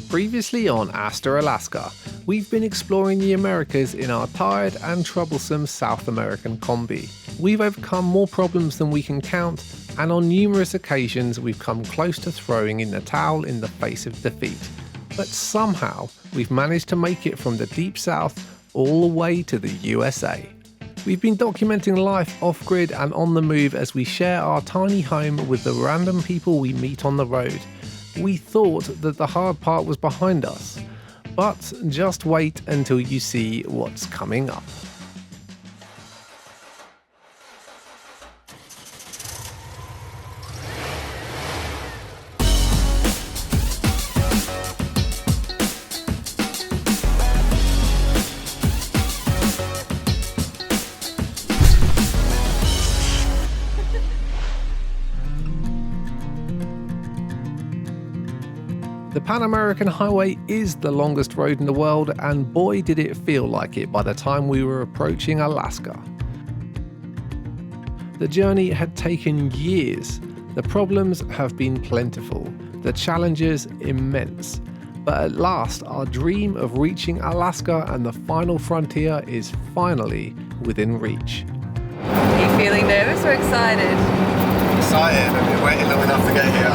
Previously on Hasta, Alaska, we've been exploring the Americas in our tired and troublesome South American Kombi. We've overcome more problems than we can count, and on numerous occasions we've come close to throwing in the towel in the face of defeat. But somehow, we've managed to make it from the Deep South all the way to the USA. We've been documenting life off-grid and on the move as we share our tiny home with the random people we meet on the road. We thought that the hard part was behind us, but just wait until you see what's coming up. The Pan American Highway is the longest road in the world, and boy did it feel like it by the time we were approaching Alaska. The journey had taken years. The problems have been plentiful, the challenges immense. But at last, our dream of reaching Alaska and the final frontier is finally within reach. Are you feeling nervous or excited? Excited. I've been waiting long enough to get here.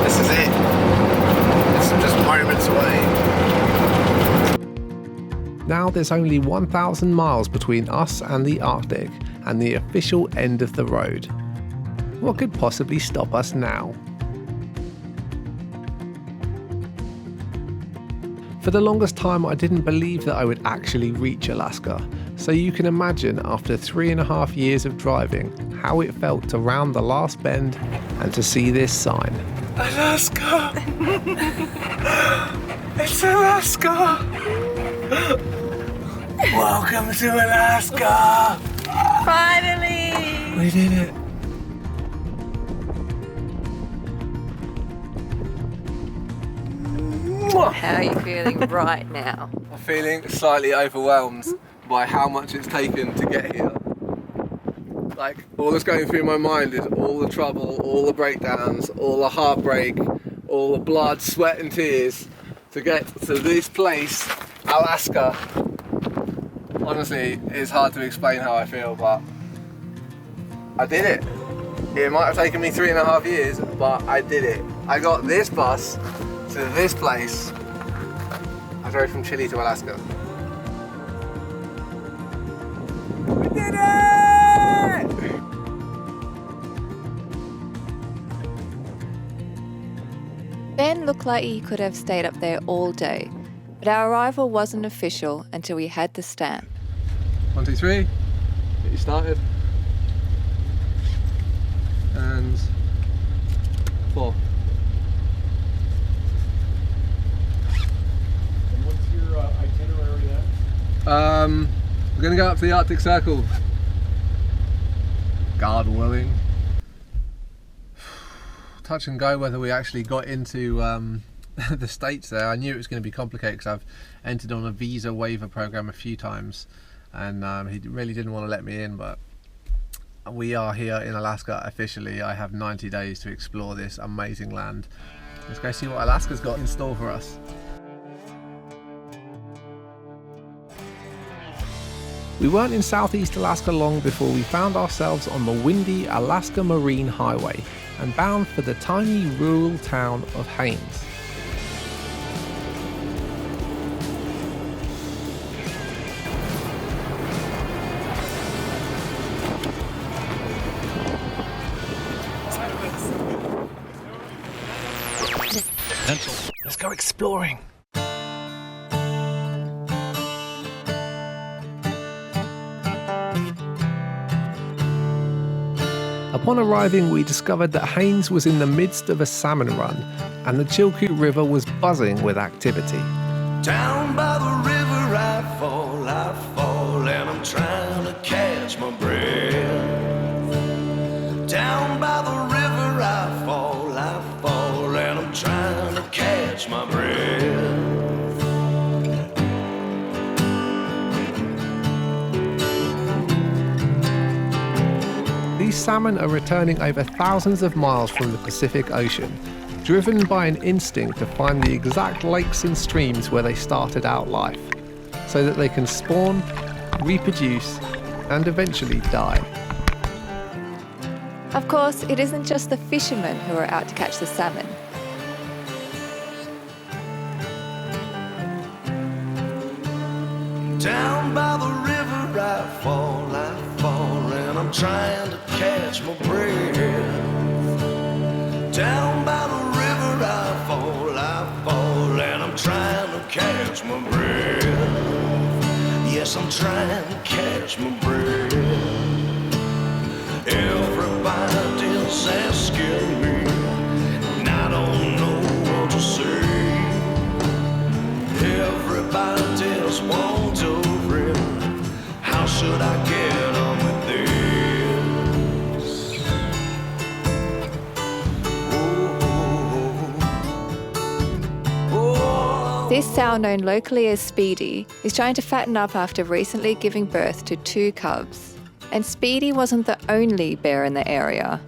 This is it. Just moments away. Now there's only 1,000 miles between us and the Arctic and the official end of the road. What could possibly stop us now? For the longest time I didn't believe that I would actually reach Alaska, so you can imagine after 3.5 years of driving how it felt to round the last bend and to see this sign. Alaska! It's Alaska! Welcome to Alaska! Finally! We did it. How are you feeling right now? I'm feeling slightly overwhelmed by how much it's taken to get here. Like, all that's going through my mind is all the trouble, all the breakdowns, all the heartbreak, all the blood, sweat and tears to get to this place, Alaska. Honestly, it's hard to explain how I feel, but I did it. It might have taken me 3.5 years, but I did it. I got this bus to this place. I drove from Chile to Alaska. We did it! Ben looked like he could have stayed up there all day, but our arrival wasn't official until we had the stamp. 1, 2, 3. Get you started. And 4. And what's your itinerary at? We're going to go up to the Arctic Circle. God willing. Touch and go whether we actually got into the States there. I knew it was going to be complicated because I've entered on a visa waiver program a few times, and he really didn't want to let me in, but we are here in Alaska officially. I have 90 days to explore this amazing land. Let's go see what Alaska's got in store for us. We weren't in Southeast Alaska long before we found ourselves on the windy Alaska Marine Highway and bound for the tiny rural town of Haines. Let's go exploring. Upon arriving, we discovered that Haines was in the midst of a salmon run, and the Chilkoot River was buzzing with activity. Down by the river I fall, and I'm trying to catch my breath. Down by the river I fall, and I'm trying to catch my breath. These salmon are returning over thousands of miles from the Pacific Ocean. driven by an instinct to find the exact lakes and streams where they started out life, so that they can spawn, reproduce, and eventually die. Of course, it isn't just the fishermen who are out to catch the salmon. Down by the river I fall, and I'm trying to catch my breath. Down by the river I fall, and I'm trying to catch my breath. Yes, I'm trying to catch my breath. Everybody's asking me, and I don't know what to say. Everybody's wondering, how should I get on with this? This sow, known locally as Speedy, is trying to fatten up after recently giving birth to 2 cubs. And Speedy wasn't the only bear in the area.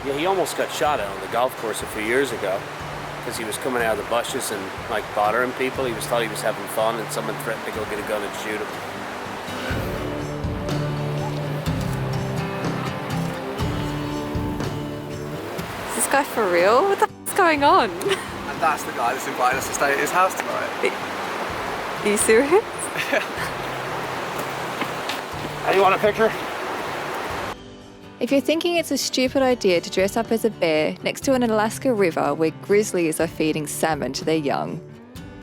Yeah, he almost got shot at on the golf course a few years ago because he was coming out of the bushes and like bothering people. He thought he was having fun, and someone threatened to go get a gun and shoot him. Is this guy for real? What the f***'s going on? And that's the guy that's invited us to stay at his house tonight. Are you serious? Hey, you want a picture? If you're thinking it's a stupid idea to dress up as a bear next to an Alaska river where grizzlies are feeding salmon to their young,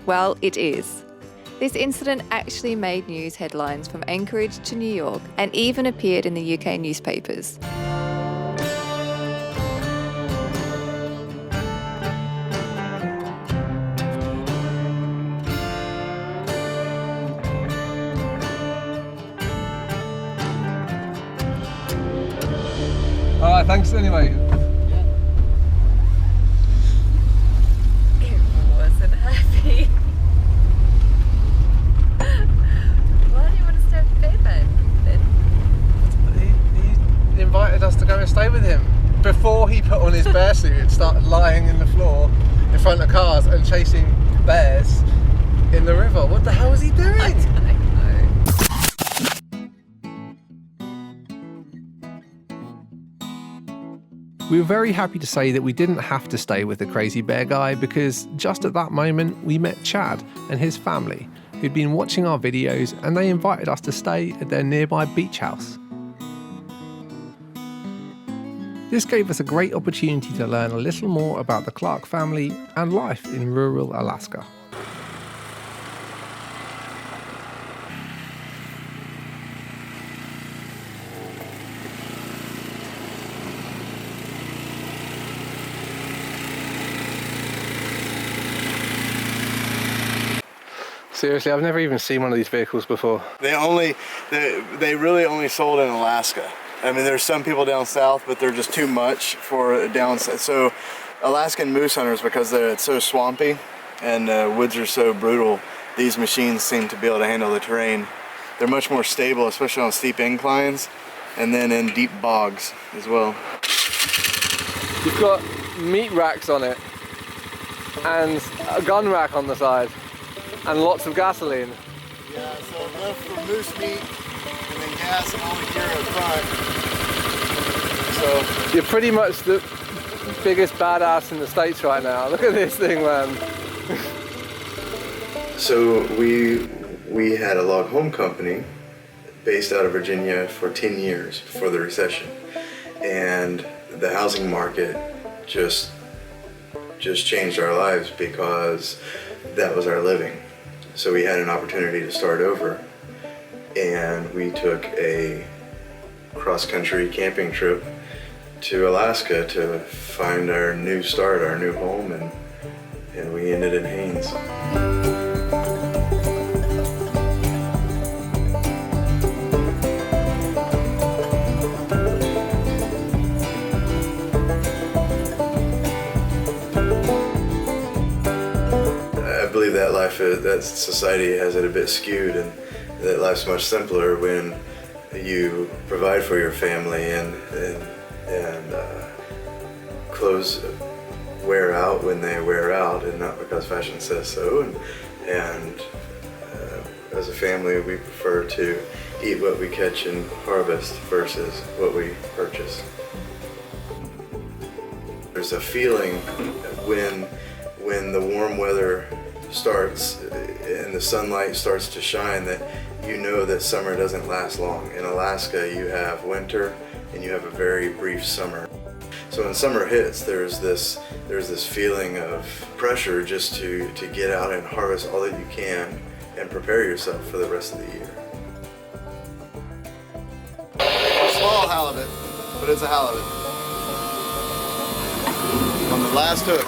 well, it is. This incident actually made news headlines from Anchorage to New York and even appeared in the UK newspapers. Alright, thanks anyway. It wasn't happy. Why do you want to stay with the bear then? He invited us to go and stay with him before he put on his bear suit and started lying in the floor in front of cars and chasing bears in the river. What the hell was he doing? I don't know. We were very happy to say that we didn't have to stay with the crazy bear guy, because just at that moment we met Chad and his family, who'd been watching our videos, and they invited us to stay at their nearby beach house. This gave us a great opportunity to learn a little more about the Clark family and life in rural Alaska. Seriously, I've never even seen one of these vehicles before. They really only sold in Alaska. I mean, there's some people down south, but they're just too much for down south. So Alaskan moose hunters, because it's so swampy and woods are so brutal, these machines seem to be able to handle the terrain. They're much more stable, especially on steep inclines and then in deep bogs as well. You've got meat racks on it and a gun rack on the side and lots of gasoline. Yeah, so enough for moose meat and then gas and all the gear up front. So You're pretty much the biggest badass in the States right now. Look at this thing, man. So we had a log home company based out of Virginia for 10 years before the recession, and the housing market just changed our lives because that was our living. So we had an opportunity to start over, and we took a cross-country camping trip to Alaska to find our new start, our new home, and we ended in Haines. I believe that life that society has it a bit skewed, and that life's much simpler when you provide for your family and clothes wear out when they wear out, and not because fashion says so. And as a family, we prefer to eat what we catch and harvest versus what we purchase. There's a feeling when the warm weather starts and the sunlight starts to shine that you know that summer doesn't last long. In Alaska, you have winter and you have a very brief summer. So when summer hits, there's this feeling of pressure just to get out and harvest all that you can and prepare yourself for the rest of the year. Small halibut, but it's a halibut. On the last hook.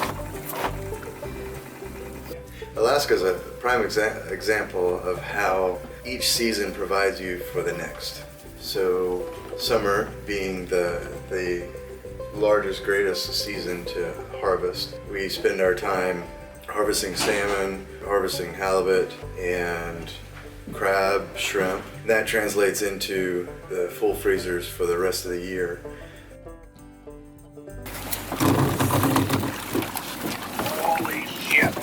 Alaska is a prime example of how each season provides you for the next. So summer being the largest, greatest season to harvest, we spend our time harvesting salmon, harvesting halibut, and crab, shrimp. That translates into the full freezers for the rest of the year. Holy shit.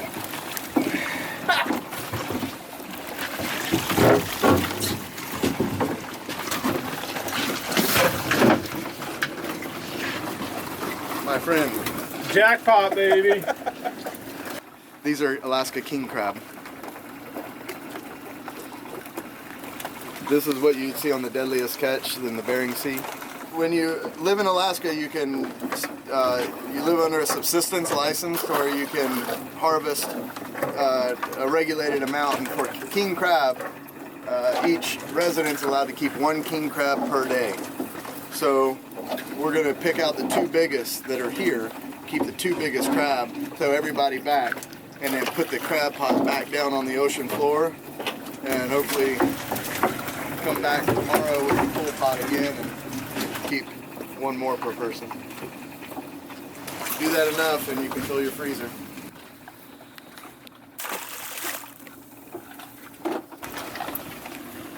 My friend, Jackpot, baby. these are Alaska king crab. This is what you see on the deadliest catch in the Bering Sea. When you live in Alaska, you can you live under a subsistence license, or you can harvest a regulated amount. And for king crab, each resident's allowed to keep 1 king crab per day. So we're going to pick out the 2 biggest that are here, keep the 2 biggest crab, tow everybody back, and then put the crab pot back down on the ocean floor, and hopefully come back tomorrow with the full pot again and keep 1 more per person. Do that enough and you can fill your freezer.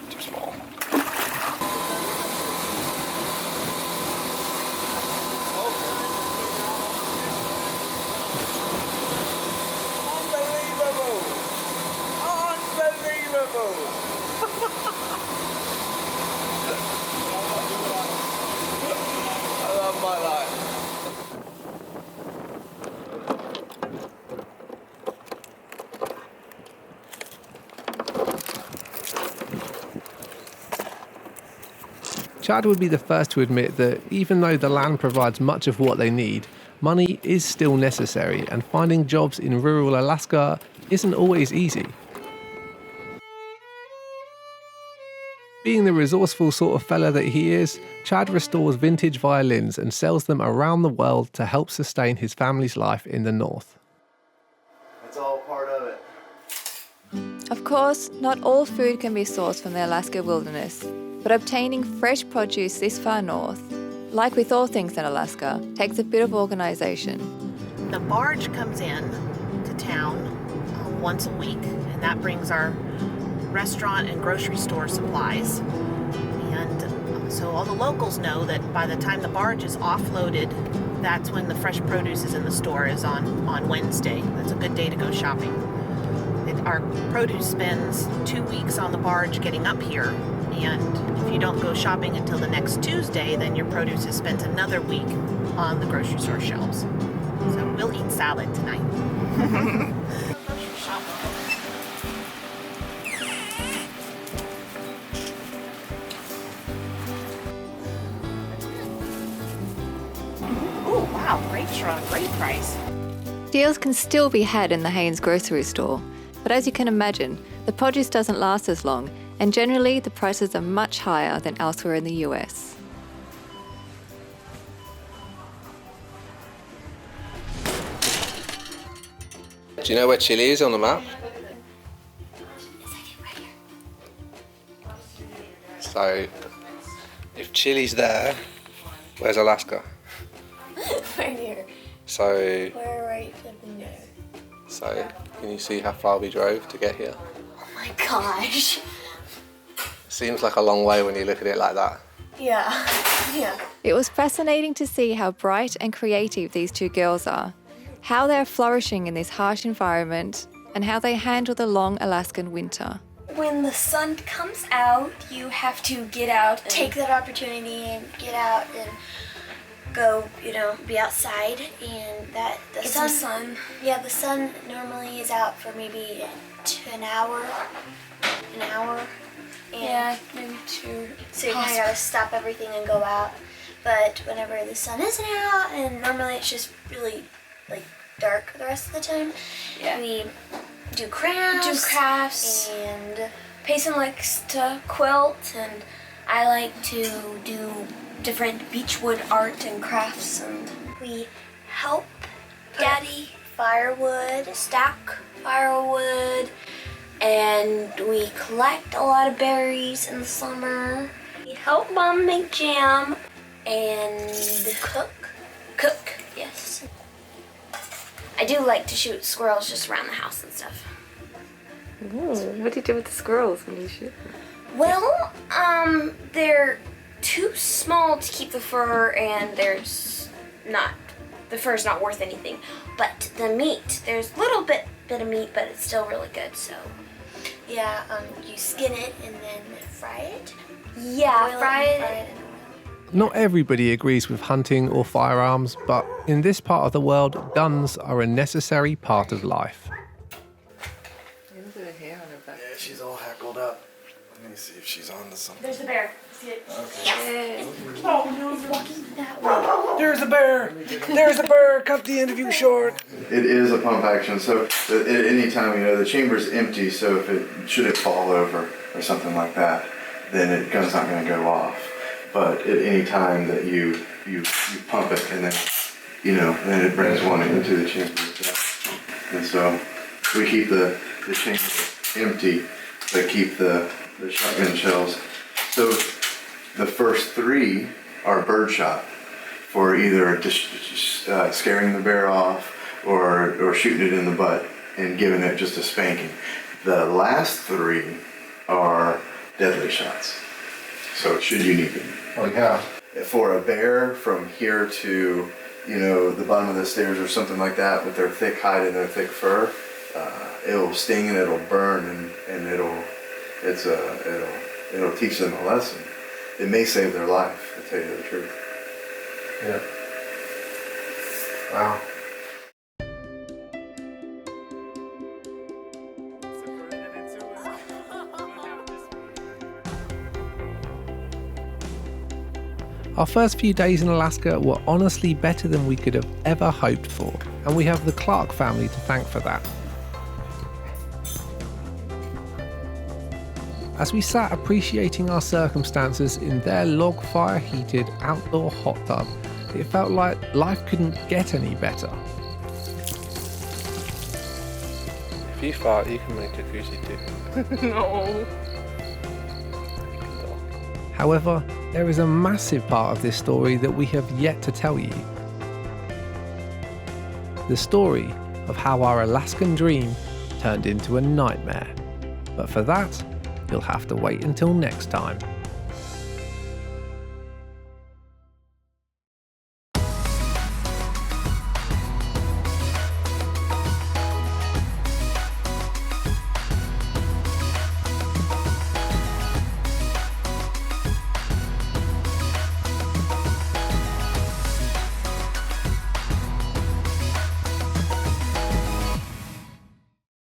Too small. Chad would be the first to admit that even though the land provides much of what they need, money is still necessary, and finding jobs in rural Alaska isn't always easy. Being the resourceful sort of fella that he is, Chad restores vintage violins and sells them around the world to help sustain his family's life in the north. That's all part of it. Of course, not all food can be sourced from the Alaska wilderness, but obtaining fresh produce this far north, like with all things in Alaska, takes a bit of organisation. The barge comes in to town once a week, and that brings our restaurant and grocery store supplies. And so all the locals know that by the time the barge is offloaded, that's when the fresh produce is in the store, is on Wednesday. That's a good day to go shopping. Our produce spends 2 weeks on the barge getting up here, and if you don't go shopping until the next Tuesday, then your produce has spent another week on the grocery store shelves. So we'll eat salad tonight. Grocery shop. Oh wow, grapes are on a great price. Deals can still be had in the Haines grocery store, but as you can imagine, the produce doesn't last as long, and generally the prices are much higher than elsewhere in the US. Do you know where Chile is on the map? So, if Chile's there, where's Alaska? Right here. So, We're right up in there. so Can you see how far we drove to get here? Oh my gosh. Seems like a long way when you look at it like that. Yeah. Yeah. It was fascinating to see how bright and creative these two girls are, how they're flourishing in this harsh environment, and how they handle the long Alaskan winter. When the sun comes out, you have to get out, take that opportunity and get out and go, be outside. And that the sun. Yeah, the sun normally is out for maybe an hour. And yeah, maybe 2. So you kind of gotta stop everything and go out. But whenever the sun isn't out, and normally it's just really dark the rest of the time, we do crafts. And Payson likes to quilt, and I like to do different beechwood art and crafts. And we help Daddy stack firewood, and we collect a lot of berries in the summer. We help Mom make jam and cook, yes. I do like to shoot squirrels just around the house and stuff. Ooh, what do you do with the squirrels when you shoot them? Well, they're too small to keep the fur, and the fur's not worth anything. But the meat, there's a little bit of meat, but it's still really good. So, yeah, you skin it and then fry it. Yeah, fry it. Not everybody agrees with hunting or firearms, but in this part of the world, guns are a necessary part of life. Yeah, she's all hackled up. Let me see if she's on to something. There's the bear. See it? Okay. Yes. Oh no, it's walking that way. There's a bear! There's a bear! Cut the interview short! It is a pump action, so at any time, the chamber's empty, so if it fall over or something like that, then the gun's not going to go off. But at any time that you pump it, and then, then it brings one into the chamber. And so we keep the chamber empty, but keep the shotgun shells. So the first 3 are birdshot for either just scaring the bear off or shooting it in the butt and giving it just a spanking. The last 3 are deadly shots. So should you need them. Like how? For a bear from here to, the bottom of the stairs or something like that with their thick hide and their thick fur, it'll sting and it'll burn and it'll teach them a lesson. It may save their life, to tell you the truth. Yeah. Wow. Our first few days in Alaska were honestly better than we could have ever hoped for, and we have the Clark family to thank for that. As we sat appreciating our circumstances in their log fire heated outdoor hot tub, it felt like life couldn't get any better. If you fart, you can make jacuzzi too. No. However, there is a massive part of this story that we have yet to tell you. The story of how our Alaskan dream turned into a nightmare. But for that, you'll have to wait until next time.